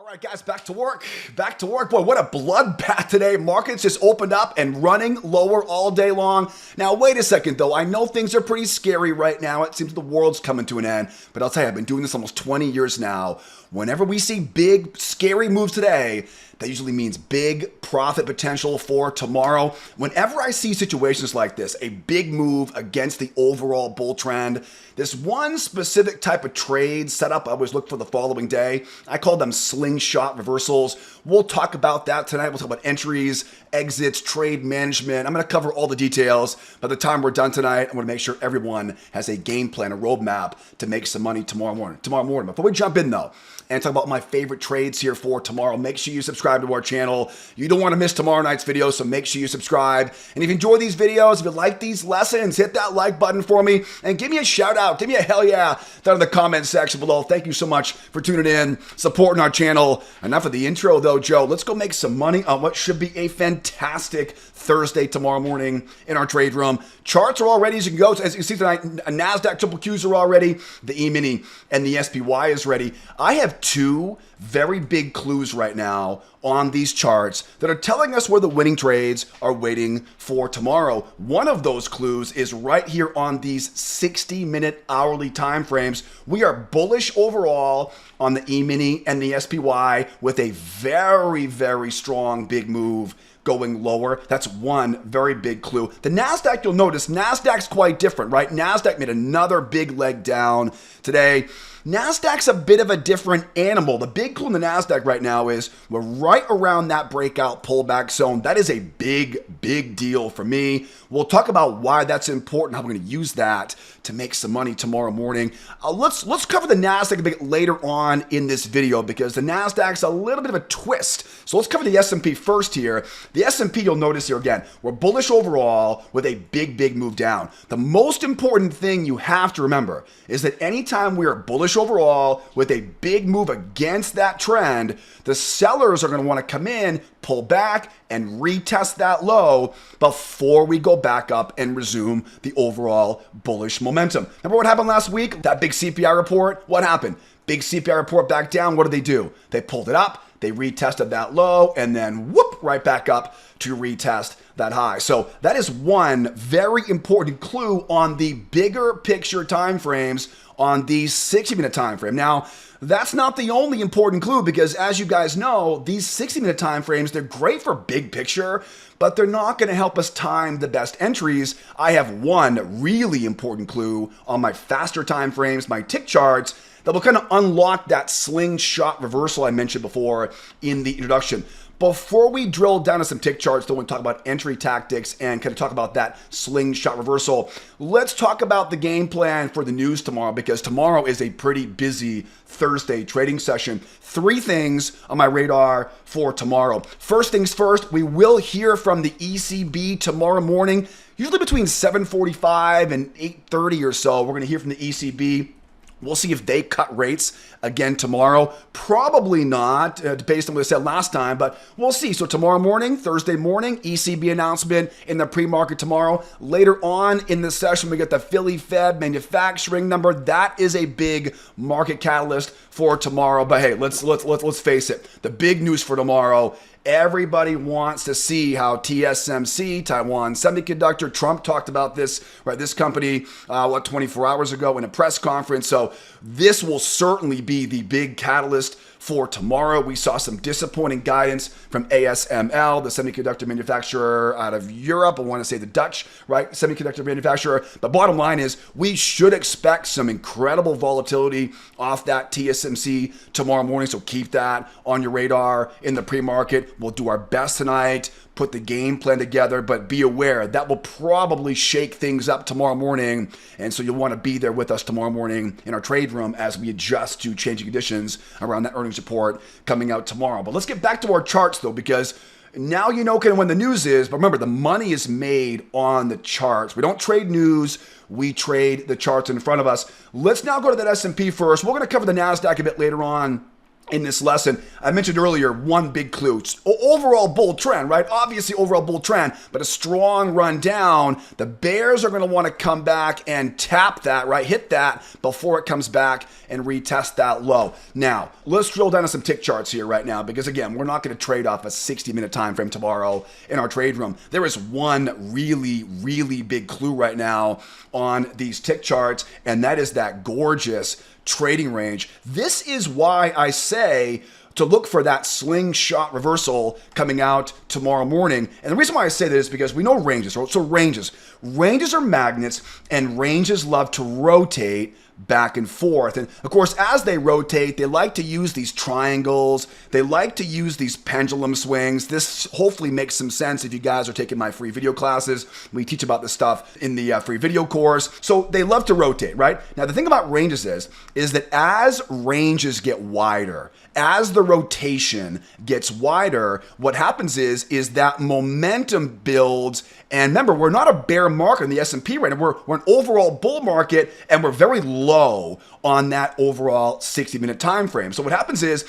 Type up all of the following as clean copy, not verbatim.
All right, guys, back to work. Back to work. Boy, what a bloodbath today. Markets just opened up and running lower all day long. Now, wait a second, though. I know things are pretty scary right now. It seems the world's coming to an end. But I'll tell you, I've been doing this almost 20 years now. Whenever we see big, scary moves today, that usually means big profit potential for tomorrow. Whenever I see situations like this, a big move against the overall bull trend, this one specific type of trade setup I always look for the following day. I call them slingshot reversals. We'll talk about that tonight. We'll talk about entries, exits, trade management. I'm going to cover all the details. By the time we're done tonight, I'm going to make sure everyone has a game plan, a roadmap to make some money tomorrow morning. Before we jump in, though, and talk about my favorite trades here for tomorrow, make sure you subscribe to our channel. You don't want to miss tomorrow night's video, so make sure you subscribe. And if you enjoy these videos, if you like these lessons, hit that like button for me and give me a shout out. Give me a hell yeah down in the comment section below. Thank you so much for tuning in, supporting our channel. Enough of the intro though, Joe. Let's go make some money on what should be a fantastic Thursday tomorrow morning in our trade room. Charts are all ready as you can go. As you see tonight, Nasdaq triple Qs are all ready. The E-mini and the SPY is ready. I have two very big clues right now on these charts that are telling us where the winning trades are waiting for tomorrow. One of those clues is right here on these 60-minute hourly time frames. We are bullish overall on the E-mini and the SPY with a very, very strong big move going lower. That's one very big clue. The Nasdaq, you'll notice, Nasdaq's quite different, right? Nasdaq made another big leg down today. Nasdaq's a bit of a different animal. The big clue in the Nasdaq right now is we're right around that breakout pullback zone. That is a big, big deal for me. We'll talk about why that's important, how we're going to use that to make some money tomorrow morning. Let's cover the Nasdaq a bit later on in this video because the Nasdaq's a little bit of a twist. So let's cover the S&P first here. The S&P, you'll notice here again, we're bullish overall with a big, big move down. The most important thing you have to remember is that anytime we are bullish overall with a big move against that trend, the sellers are going to want to come in, pull back, and retest that low before we go back up and resume the overall bullish momentum. Remember what happened last week? That big CPI report? What happened? Big CPI report back down. What did they do? They pulled it up, they retested that low, and then whoop, right back up to retest that high. So that is one very important clue on the bigger picture time frames on the 60-minute time frame. Now, that's not the only important clue because as you guys know, these 60-minute time frames, they're great for big picture, but they're not going to help us time the best entries. I have one really important clue on my faster time frames, my tick charts, that will kind of unlock that slingshot reversal I mentioned before in the introduction. Before we drill down to some tick charts, though, and talk about entry tactics and kind of talk about that slingshot reversal, let's talk about the game plan for the news tomorrow because tomorrow is a pretty busy Thursday trading session. Three things on my radar for tomorrow. First things first, we will hear from the ECB tomorrow morning, usually between 7:45 and 8:30 or so. We're going to hear from the ECB. We'll see if they cut rates again tomorrow. Probably not, based on what I said last time, but we'll see. So tomorrow morning, Thursday morning, ECB announcement in the pre-market tomorrow. Later on in the session, we get the Philly Fed manufacturing number. That is a big market catalyst for tomorrow. But hey, let's face it. The big news for tomorrow, everybody wants to see how TSMC, Taiwan Semiconductor, Trump talked about this, right? This company, 24 hours ago in a press conference. So this will certainly be the big catalyst for tomorrow. We saw some disappointing guidance from ASML, the semiconductor manufacturer out of Europe. I want to say the Dutch, right? Semiconductor manufacturer. But bottom line is we should expect some incredible volatility off that TSMC tomorrow morning. So keep that on your radar in the pre-market. We'll do our best tonight, put the game plan together, but be aware that will probably shake things up tomorrow morning. And so you'll want to be there with us tomorrow morning in our trade room as we adjust to changing conditions around that earnings report coming out tomorrow. But let's get back to our charts though, because now you know kind of when the news is, but remember the money is made on the charts. We don't trade news, we trade the charts in front of us. Let's now go to that S&P first. We're going to cover the Nasdaq a bit later on in this lesson. I mentioned earlier one big clue. Overall bull trend, right? Obviously overall bull trend, but a strong run down. The bears are going to want to come back and tap that, right? Hit that before it comes back and retest that low. Now, let's drill down to some tick charts here right now, because again, we're not going to trade off a 60-minute time frame tomorrow in our trade room. There is one really, really big clue right now on these tick charts, and that is that gorgeous trading range. This is why I say to look for that slingshot reversal coming out tomorrow morning. And the reason why I say that is because we know ranges. So ranges are magnets, and ranges love to rotate back and forth. And of course, as they rotate, they like to use these triangles. They like to use these pendulum swings. This hopefully makes some sense if you guys are taking my free video classes. We teach about this stuff in the free video course. So they love to rotate, right? Now, the thing about ranges is that as ranges get wider, as the rotation gets wider, what happens is that momentum builds. And remember, we're not a bear market in the S&P right now. We're an overall bull market, and we're very low on that overall 60-minute time frame. So what happens is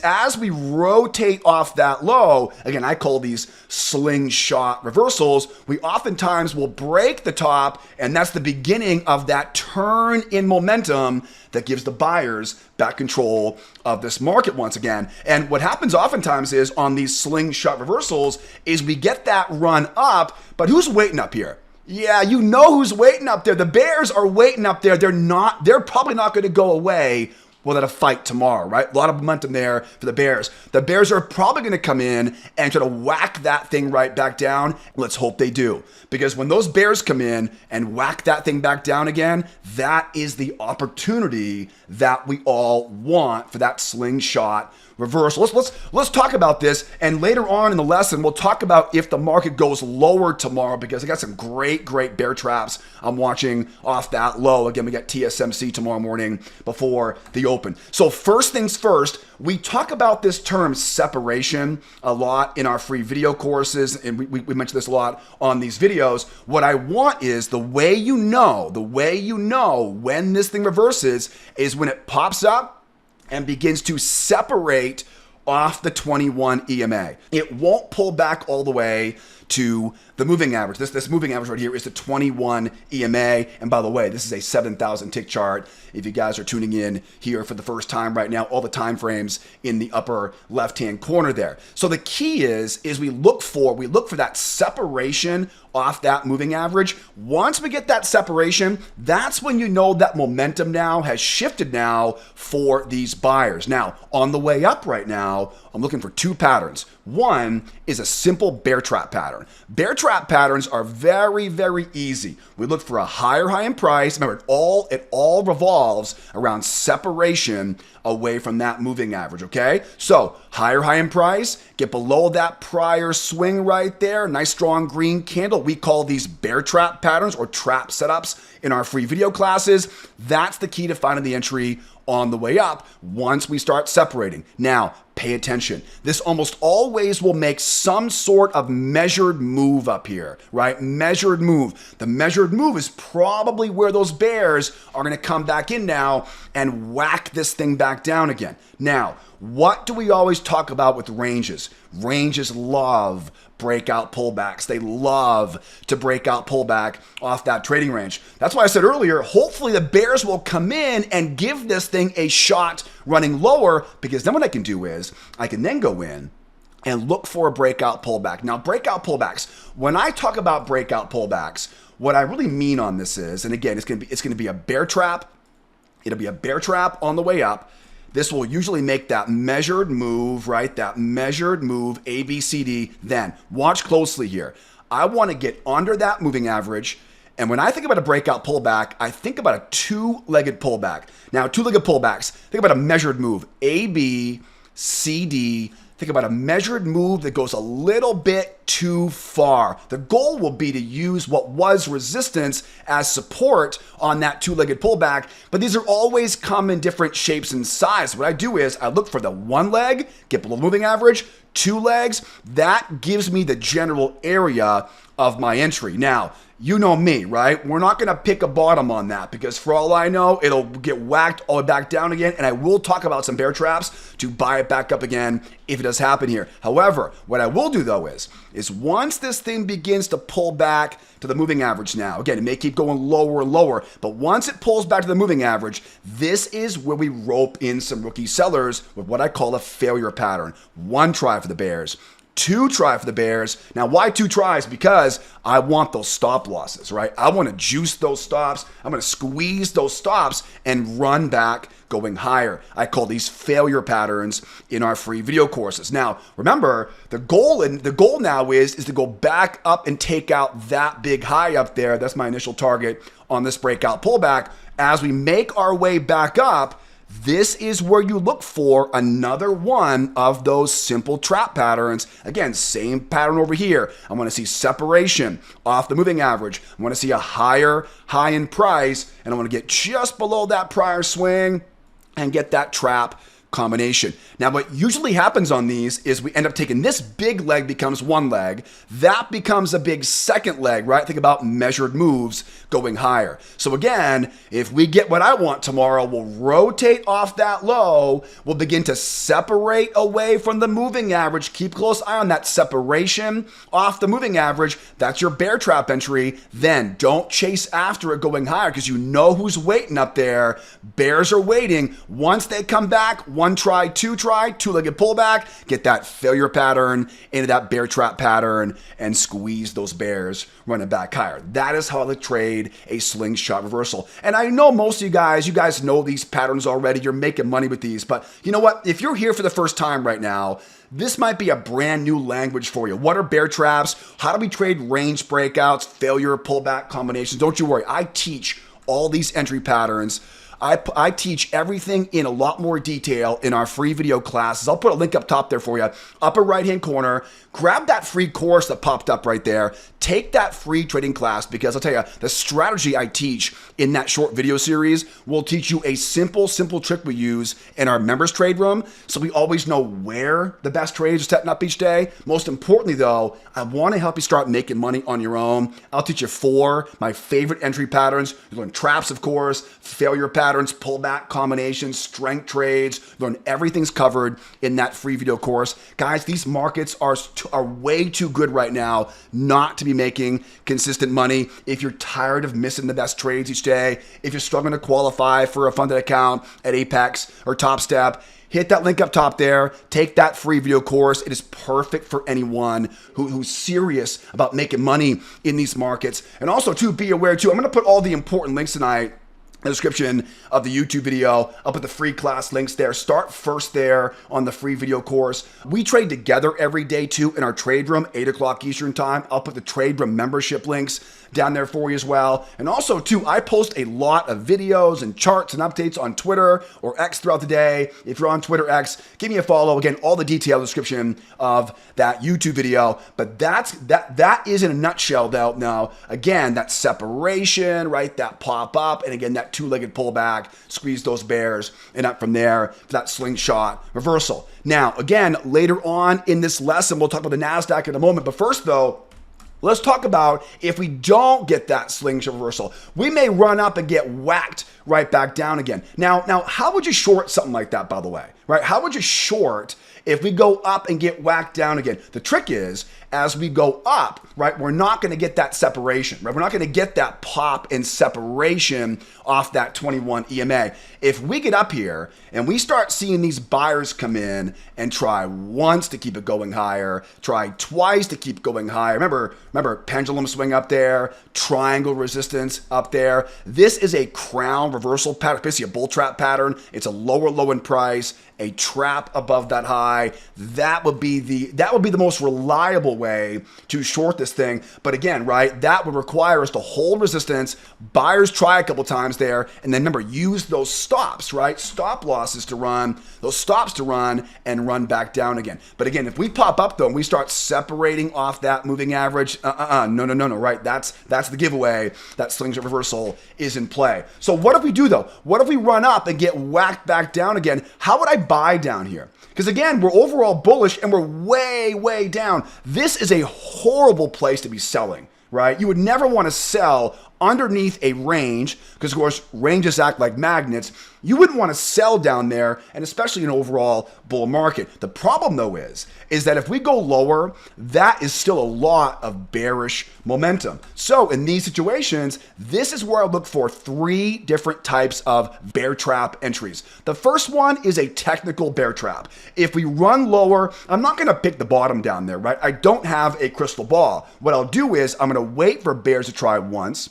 as we rotate off that low, again, I call these slingshot reversals, we oftentimes will break the top, and that's the beginning of that turn in momentum that gives the buyers back control of this market once again. And what happens oftentimes is on these slingshot reversals is we get that run up, but who's waiting up here? Yeah, you know who's waiting up there. The bears are waiting up there. They're probably not going to go away without a fight tomorrow, right? A lot of momentum there for the bears. The bears are probably going to come in and try to whack that thing right back down. Let's hope they do. Because when those bears come in and whack that thing back down again, that is the opportunity that we all want for that slingshot reversal. Let's talk about this, and later on in the lesson we'll talk about if the market goes lower tomorrow, because I got some great bear traps I'm watching off that low. Again, we got TSMC tomorrow morning before the open. So first things first, we talk about this term separation a lot in our free video courses, and we mention this a lot on these videos. What I want is the way you know when this thing reverses is when it pops up and begins to separate off the 21 EMA. It won't pull back all the way to the moving average. This moving average right here is the 21 EMA. And by the way, this is a 7,000 tick chart. If you guys are tuning in here for the first time right now, all the time frames in the upper left-hand corner there. So the key is we look for that separation off that moving average. Once we get that separation, that's when you know that momentum now has shifted now for these buyers. Now, on the way up right now, I'm looking for two patterns. One is a simple bear trap pattern. Bear trap patterns are very, very easy. We look for a higher high in price. Remember, it all revolves around separation away from that moving average, okay? So higher high in price, get below that prior swing right there, nice strong green candle. We call these bear trap patterns or trap setups in our free video classes. That's the key to finding the entry on the way up once we start separating. Now, pay attention. This almost always will make some sort of measured move up here, right? Measured move. The measured move is probably where those bears are going to come back in now and whack this thing back down again. Now, what do we always talk about with ranges? Ranges love breakout pullbacks. They love to break out pullback off that trading range. That's why I said earlier, hopefully the bears will come in and give this thing a shot running lower, because then what I can do is I can then go in and look for a breakout pullback. Now, breakout pullbacks, when I talk about breakout pullbacks, what I really mean on this is, and again, it's going to be a bear trap. It'll be a bear trap on the way up. This will usually make that measured move, right? That measured move, A, B, C, D. Then watch closely here. I want to get under that moving average. And when I think about a breakout pullback, I think about a two-legged pullback. Now, two-legged pullbacks, think about a measured move, A, B, C, D. think about a measured move that goes a little bit too far. The goal will be to use what was resistance as support on that two-legged pullback, but these are always come in different shapes and sizes. What I do is I look for the one leg, get below the moving average, two legs. That gives me the general area of my entry. Now, you know me, right? We're not going to pick a bottom on that because for all I know, it'll get whacked all the way back down again. And I will talk about some bear traps to buy it back up again if it does happen here. However, what I will do though is once this thing begins to pull back to the moving average now, again, it may keep going lower and lower, but once it pulls back to the moving average, this is where we rope in some rookie sellers with what I call a failure pattern. One try for the bears. Two try for the bears. Now, why two tries? Because I want those stop losses, right? I want to juice those stops. I'm going to squeeze those stops and run back going higher. I call these failure patterns in our free video courses. Now, remember, the goal now is to go back up and take out that big high up there. That's my initial target on this breakout pullback. As we make our way back up, this is where you look for another one of those simple trap patterns. Again, same pattern over here. I want to see separation off the moving average. I want to see a higher high in price, and I want to get just below that prior swing and get that trap combination. Now, what usually happens on these is we end up taking this big leg becomes one leg. That becomes a big second leg, right? Think about measured moves going higher. So again, if we get what I want tomorrow, we'll rotate off that low. We'll begin to separate away from the moving average. Keep close eye on that separation off the moving average. That's your bear trap entry. Then don't chase after it going higher because you know who's waiting up there. Bears are waiting. Once they come back, one try, two-legged pullback, get that failure pattern into that bear trap pattern and squeeze those bears running back higher. That is how I trade a slingshot reversal. And I know most of you guys know these patterns already. You're making money with these. But you know what? If you're here for the first time right now, this might be a brand new language for you. What are bear traps? How do we trade range breakouts, failure, pullback combinations? Don't you worry. I teach all these entry patterns. I teach everything in a lot more detail in our free video classes. I'll put a link up top there for you. Upper right-hand corner, grab that free course that popped up right there. Take that free trading class because I'll tell you, the strategy I teach in that short video series will teach you a simple trick we use in our members trade room so we always know where the best trades are setting up each day. Most importantly though, I want to help you start making money on your own. I'll teach you 4 my favorite entry patterns. You learn traps, of course, failure patterns, pullback combinations, strength trades. Learn everything's covered in that free video course. Guys, these markets are way too good right now not to be making consistent money. If you're tired of missing the best trades each day, if you're struggling to qualify for a funded account at Apex or Top Step, hit that link up top there. Take that free video course. It is perfect for anyone who's serious about making money in these markets. And also, too, be aware, too, I'm going to put all the important links tonight in the description of the YouTube video. I'll put the free class links there. Start first there on the free video course. We trade together every day, too, in our trade room, 8 o'clock Eastern time. I'll put the trade room membership links down there for you as well. And also, too, I post a lot of videos and charts and updates on Twitter or X throughout the day. If you're on Twitter, X, give me a follow. Again, all the detailed description of that YouTube video. But that is in a nutshell, though. Now, again, that separation, right? That pop up, and again, that two-legged pullback, squeeze those bears, and up from there for that slingshot reversal. Now, again, later on in this lesson, we'll talk about the Nasdaq in a moment. But first, though, let's talk about if we don't get that slingshot reversal. We may run up and get whacked right back down again. Now, how would you short something like that, by the way? Right? How would you short if we go up and get whacked down again? The trick is, as we go up, right, we're not going to get that separation, right? We're not going to get that pop and separation off that 21 EMA. If we get up here and we start seeing these buyers come in and try once to keep it going higher, try twice to keep going higher. Remember pendulum swing up there, triangle resistance up there. This is a crown reversal pattern, basically a bull trap pattern. It's a lower low in price, a trap above that high. That would be the most reliable way to short this thing. But again, right, that would require us to hold resistance, buyers try a couple times there, and then remember, use those stops, right? Stop losses to run, those stops to run, and run back down again. But again, if we pop up though and we start separating off that moving average, no, right? That's the giveaway. That slingshot reversal is in play. So what if we do though? What if we run up and get whacked back down again? How would I buy down here? Because again, we're overall bullish and we're way down. This is a horrible place to be selling, right? You would never want to sell underneath a range, because of course ranges act like magnets. You wouldn't want to sell down there, and especially in an overall bull market. The problem though is that if we go lower, that is still a lot of bearish momentum. So in these situations, this is where I look for 3 different types of bear trap entries. The first one is a technical bear trap. If we run lower, I'm not going to pick the bottom down there, right? I don't have a crystal ball. What I'll do is I'm going to wait for bears to try once.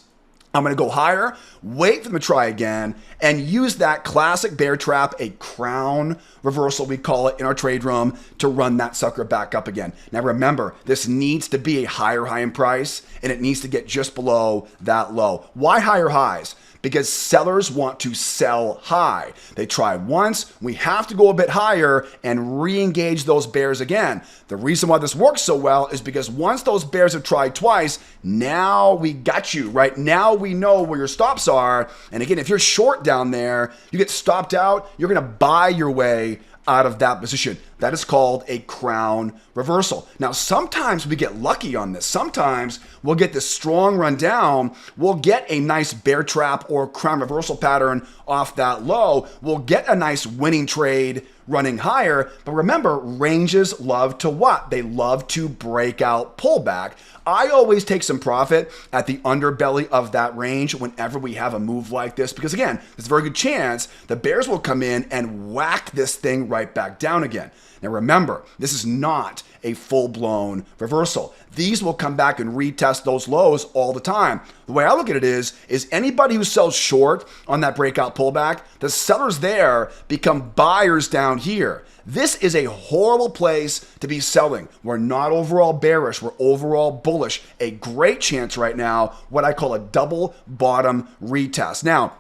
I'm going to go higher, wait for them to try again, and use that classic bear trap, a crown reversal, we call it in our trade room, to run that sucker back up again. Now remember, this needs to be a higher high in price, and it needs to get just below that low. Why higher highs? Because sellers want to sell high. They try once, we have to go a bit higher and re-engage those bears again. The reason why this works so well is because once those bears have tried twice, now we got you, right? Now we know where your stops are. And again, if you're short down there, you get stopped out, you're gonna buy your way out of that position. That is called a crown reversal. Now, sometimes we get lucky on this. Sometimes we'll get this strong run down. We'll get a nice bear trap or crown reversal pattern off that low. We'll get a nice winning trade running higher. But remember, ranges love to what? They love to break out pullback. I always take some profit at the underbelly of that range whenever we have a move like this, because again, there's a very good chance the bears will come in and whack this thing right back down again. Now remember, this is not a full-blown reversal. These will come back and retest those lows all the time. The way I look at it is anybody who sells short on that breakout pullback, the sellers there become buyers down here. This is a horrible place to be selling. We're not overall bearish, we're overall bullish. A great chance right now, what I call a double bottom retest. Now,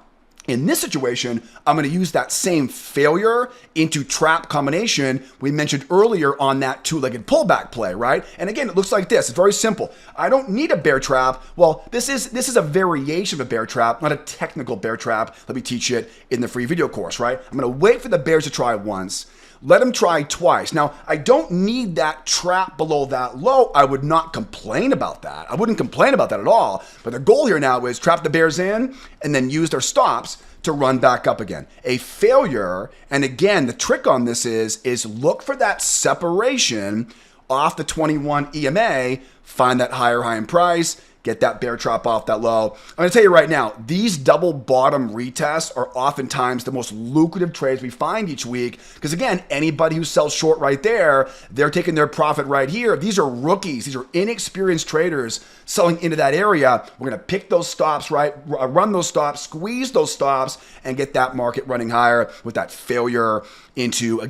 in this situation, I'm going to use that same failure into trap combination we mentioned earlier on that 2-legged pullback play, right? And again, it looks like this. It's very simple. I don't need a bear trap. Well, this is a variation of a bear trap, not a technical bear trap. Let me teach it in the free video course, right? I'm going to wait for the bears to try once. Let them try twice. Now, I don't need that trap below that low. I would not complain about that. I wouldn't complain about that at all. But the goal here now is trap the bears in and then use their stops to run back up again. A failure, and again, the trick on this is look for that separation off the 21 EMA, find that higher high in price, get that bear trap off that low. I'm going to tell you right now, these double bottom retests are oftentimes the most lucrative trades we find each week. Because again, anybody who sells short right there, they're taking their profit right here. These are rookies. These are inexperienced traders selling into that area. We're going to pick those stops, right? Run those stops, squeeze those stops, and get that market running higher with that failure into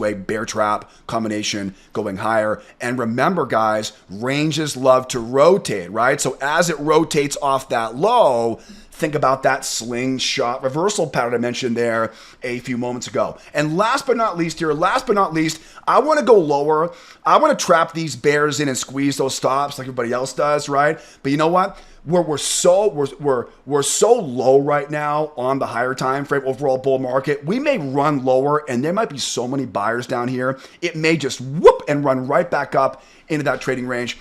a bear trap combination going higher. And remember, guys, ranges love to rotate, right? So as it rotates off that low, think about that slingshot reversal pattern I mentioned there a few moments ago. And last but not least, I want to go lower. I want to trap these bears in and squeeze those stops like everybody else does, right? But you know what? We're so low right now on the higher time frame overall bull market. We may run lower, and there might be so many buyers down here. It may just whoop and run right back up into that trading range.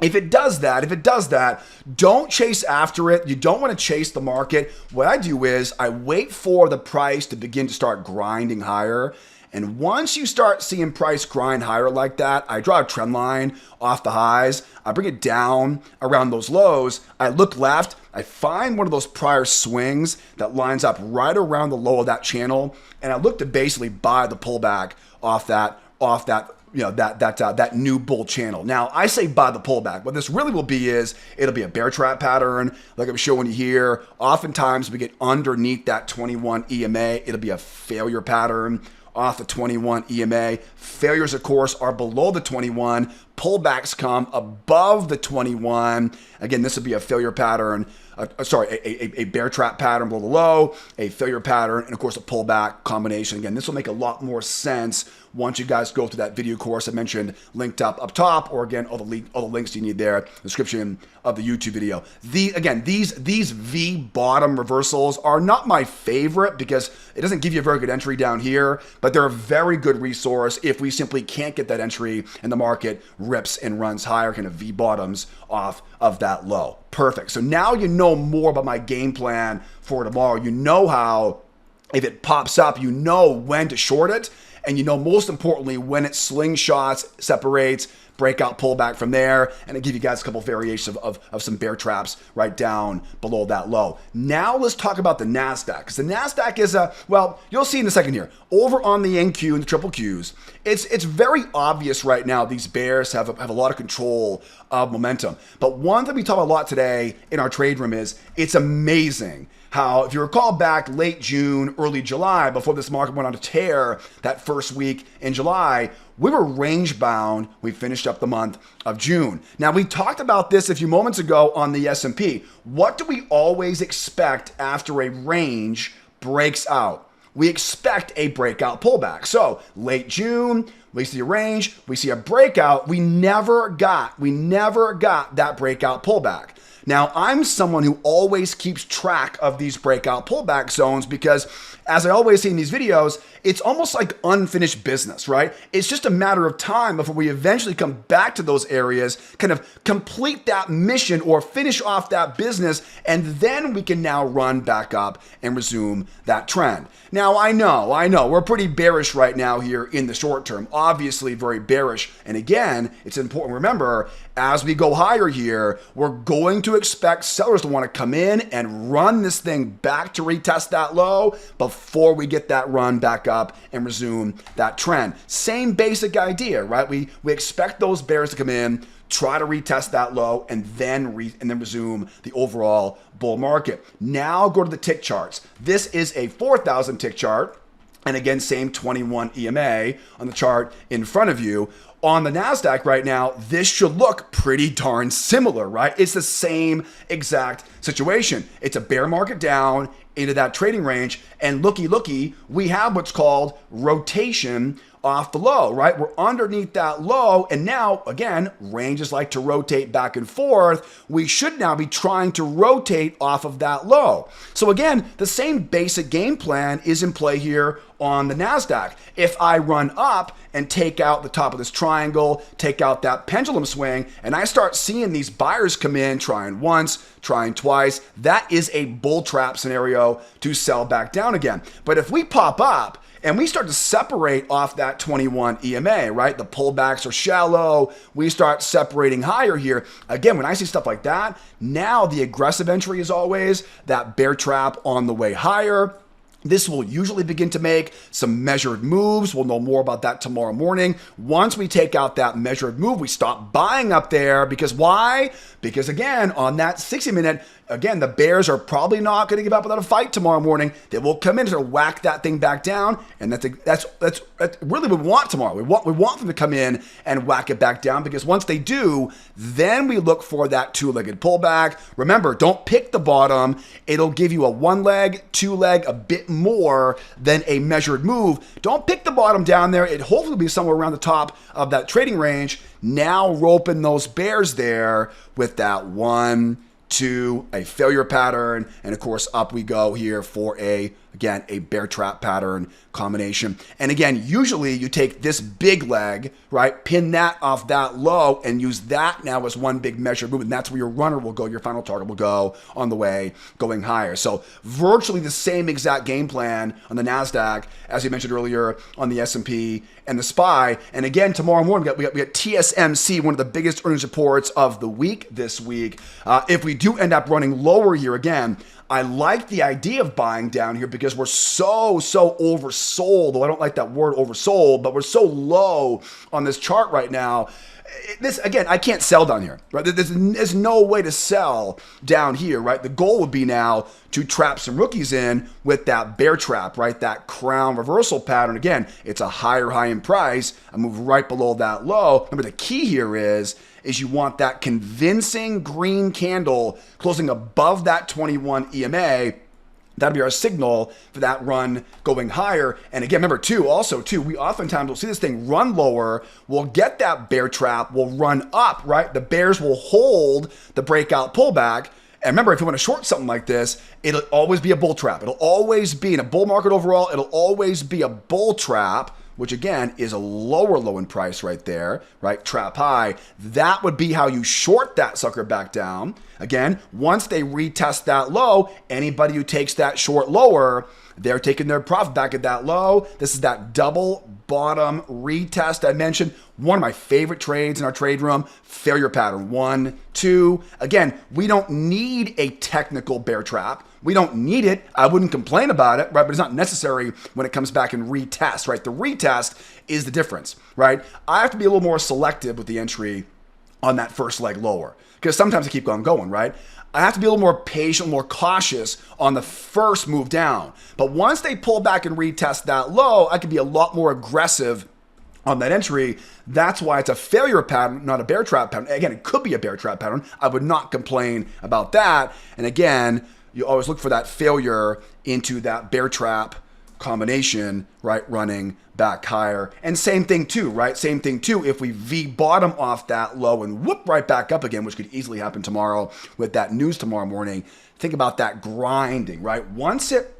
If it does that, don't chase after it. You don't want to chase the market. What I do is I wait for the price to begin to start grinding higher. And once you start seeing price grind higher like that, I draw a trend line off the highs. I bring it down around those lows. I look left. I find one of those prior swings that lines up right around the low of that channel. And I look to basically buy the pullback off that that new bull channel. Now, I say buy the pullback. What this really will be is it'll be a bear trap pattern, like I'm showing you here. Oftentimes, we get underneath that 21 EMA. It'll be a failure pattern off the 21 EMA. Failures, of course, are below the 21. Pullbacks come above the 21. Again, this would be a failure pattern. A bear trap pattern below the low, a failure pattern, and of course a pullback combination. Again, this will make a lot more sense once you guys go through that video course I mentioned, linked up top, or again, all the links you need there, description of the YouTube video. These V bottom reversals are not my favorite because it doesn't give you a very good entry down here, but they're a very good resource if we simply can't get that entry and the market rips and runs higher, kind of V bottoms off of that low. Perfect. So now you know more about my game plan for tomorrow. You know how, if it pops up, you know when to short it. And you know, most importantly, when it slingshots, separates, breakout pullback from there, and I give you guys a couple variations of some bear traps right down below that low. Now let's talk about the Nasdaq, because the Nasdaq is well, you'll see in a second here. Over on the NQ and the triple Qs, it's very obvious right now these bears have a lot of control of momentum. But one thing we talk about a lot today in our trade room is it's amazing how, if you recall back late June, early July, before this market went on to tear that first week in July, we were range bound. We finished up the month of June. Now, we talked about this a few moments ago on the S&P. What do we always expect after a range breaks out? We expect a breakout pullback. So late June, we see a range, we see a breakout. We never got that breakout pullback. Now, I'm someone who always keeps track of these breakout pullback zones because, as I always say in these videos, it's almost like unfinished business, right? It's just a matter of time before we eventually come back to those areas, kind of complete that mission or finish off that business, and then we can now run back up and resume that trend. Now, I know, we're pretty bearish right now here in the short term, obviously very bearish. And again, it's important to remember, as we go higher here, we're going to expect sellers to want to come in and run this thing back to retest that low before we get that run back up and resume that trend. Same basic idea, right? We expect those bears to come in, try to retest that low, and then resume the overall bull market. Now go to the tick charts. This is a 4,000 tick chart. And again, same 21 EMA on the chart in front of you. On the Nasdaq right now, this should look pretty darn similar, right? It's the same exact situation. It's a bear market down into that trading range, and looky, we have what's called rotation off the low, right? We're underneath that low, and now, again, ranges like to rotate back and forth. We should now be trying to rotate off of that low. So again, the same basic game plan is in play here on the Nasdaq. If I run up and take out the top of this triangle, take out that pendulum swing, and I start seeing these buyers come in, trying once, trying twice, that is a bull trap scenario to sell back down again. But if we pop up and we start to separate off that 21 EMA, right? The pullbacks are shallow. We start separating higher here. Again, when I see stuff like that, now the aggressive entry is always that bear trap on the way higher. This will usually begin to make some measured moves. We'll know more about that tomorrow morning. Once we take out that measured move, we stop buying up there. Because why? Because again, on that 60-minute, again, the bears are probably not going to give up without a fight tomorrow morning. They will come in to whack that thing back down, and that's really what we want tomorrow. We want them to come in and whack it back down, because once they do, then we look for that two-legged pullback. Remember, don't pick the bottom. It'll give you a one leg, two leg, a bit more than a measured move. Don't pick the bottom down there. It hopefully will be somewhere around the top of that trading range. Now roping those bears there with that 1, 2, a failure pattern, and of course up we go here for a bear trap pattern combination. And again, usually you take this big leg, right, pin that off that low and use that now as one big measured move, and that's where your runner will go, your final target will go on the way going higher. So virtually the same exact game plan on the Nasdaq as we mentioned earlier on the S&P and the SPY. And again, tomorrow morning we got TSMC, one of the biggest earnings reports of the week this week. If we do end up running lower here again, I like the idea of buying down here because we're so oversold. Though I don't like that word oversold, but we're so low on this chart right now. This, again, I can't sell down here, right? There's no way to sell down here, right? The goal would be now to trap some rookies in with that bear trap, right? That crown reversal pattern. Again, it's a higher high in price. I move right below that low. Remember, the key here is you want that convincing green candle closing above that 21 EMA. That'll be our signal for that run going higher. And again, remember we oftentimes will see this thing run lower. We'll get that bear trap. We'll run up, right? The bears will hold the breakout pullback. And remember, if you want to short something like this, it'll always be a bull trap. It'll always be, in a bull market overall, it'll always be a bull trap, which again is a lower low in price right there, right? Trap high. That would be how you short that sucker back down. Again, once they retest that low, anybody who takes that short lower, they're taking their profit back at that low. This is that double bottom retest I mentioned. One of my favorite trades in our trade room, failure pattern 1, 2. Again, we don't need a technical bear trap. We don't need it. I wouldn't complain about it, right? But it's not necessary when it comes back and retest, right? The retest is the difference, right? I have to be a little more selective with the entry on that first leg lower because sometimes I keep on going, right? I have to be a little more patient, more cautious on the first move down. But once they pull back and retest that low, I can be a lot more aggressive on that entry. That's why it's a failure pattern, not a bear trap pattern. Again, it could be a bear trap pattern. I would not complain about that. And again, you always look for that failure into that bear trap combination, right? Running back higher. And same thing too, right? Same thing too. If we V bottom off that low and whoop right back up again, which could easily happen tomorrow with that news tomorrow morning, think about that grinding, right? Once it,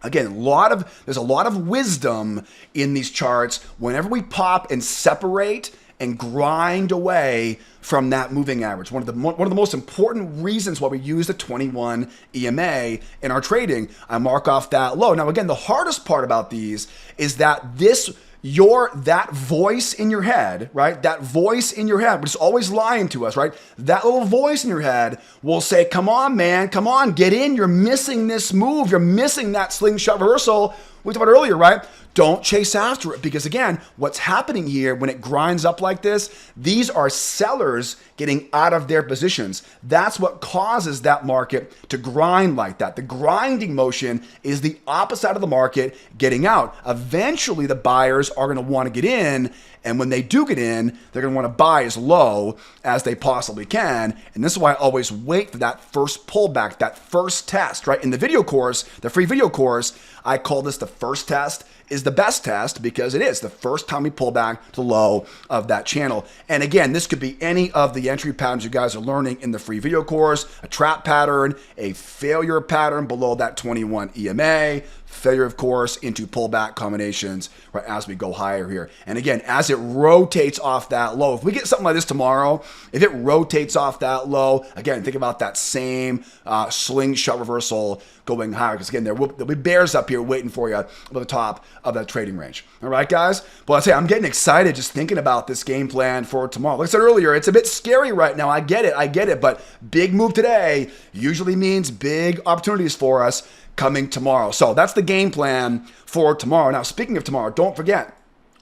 again, there's a lot of wisdom in these charts. Whenever we pop and separate and grind away from that moving average. One of the most important reasons why we use the 21 EMA in our trading, I mark off that low. Now, again, the hardest part about these is that that voice in your head, right? That voice in your head, which is always lying to us, right? That little voice in your head will say, come on, man, come on, get in. You're missing this move. You're missing that slingshot reversal we talked about earlier, right? Don't chase after it because, again, what's happening here when it grinds up like this, these are sellers getting out of their positions. That's what causes that market to grind like that. The grinding motion is the opposite of the market getting out. Eventually, the buyers are going to want to get in, and when they do get in, they're going to want to buy as low as they possibly can. And this is why I always wait for that first pullback, that first test, right? In the video course, the free video course, I call this the first test is the best test because it is the first time we pull back to the low of that channel. And again, this could be any of the entry patterns you guys are learning in the free video course, a trap pattern, a failure pattern below that 21 EMA, failure, of course, into pullback combinations right as we go higher here. And again, as it rotates off that low, if we get something like this tomorrow, if it rotates off that low, again, think about that same slingshot reversal going higher because, again, there'll be bears up here waiting for you at the top of that trading range. All right, guys? Well, I say I'm getting excited just thinking about this game plan for tomorrow. Like I said earlier, it's a bit scary right now. I get it, but big move today usually means big opportunities for us coming tomorrow. So that's the game plan for tomorrow. Now, speaking of tomorrow, don't forget,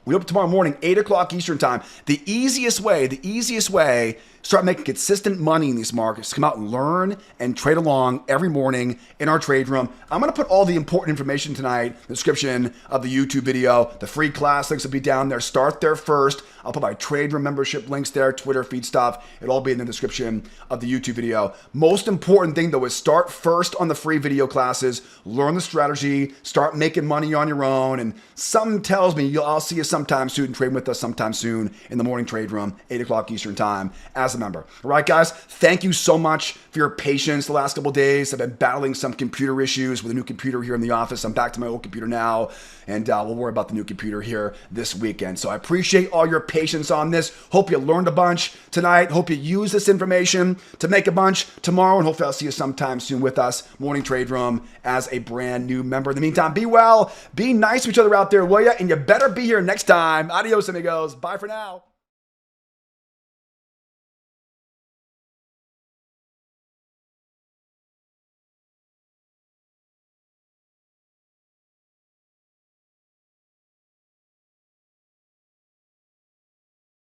we open tomorrow morning, 8 o'clock Eastern time. The easiest way, start making consistent money in these markets. Come out and learn and trade along every morning in our trade room. I'm going to put all the important information tonight in the description of the YouTube video. The free class links will be down there. Start there first. I'll put my trade room membership links there, Twitter feed stuff. It'll all be in the description of the YouTube video. Most important thing though is start first on the free video classes, learn the strategy, start making money on your own. And something tells me I'll see you sometime soon, trade with us sometime soon in the morning trade room, 8 o'clock Eastern time as a member. All right, guys, thank you so much for your patience the last couple of days. I've been battling some computer issues with a new computer here in the office. I'm back to my old computer now, and we'll worry about the new computer here this weekend. So I appreciate all your patience on this. Hope you learned a bunch tonight. Hope you use this information to make a bunch tomorrow, and hopefully I'll see you sometime soon with us, Morning Trade Room, as a brand new member. In the meantime, be well, be nice to each other out there, will ya? And you better be here next time. Adios, amigos. Bye for now.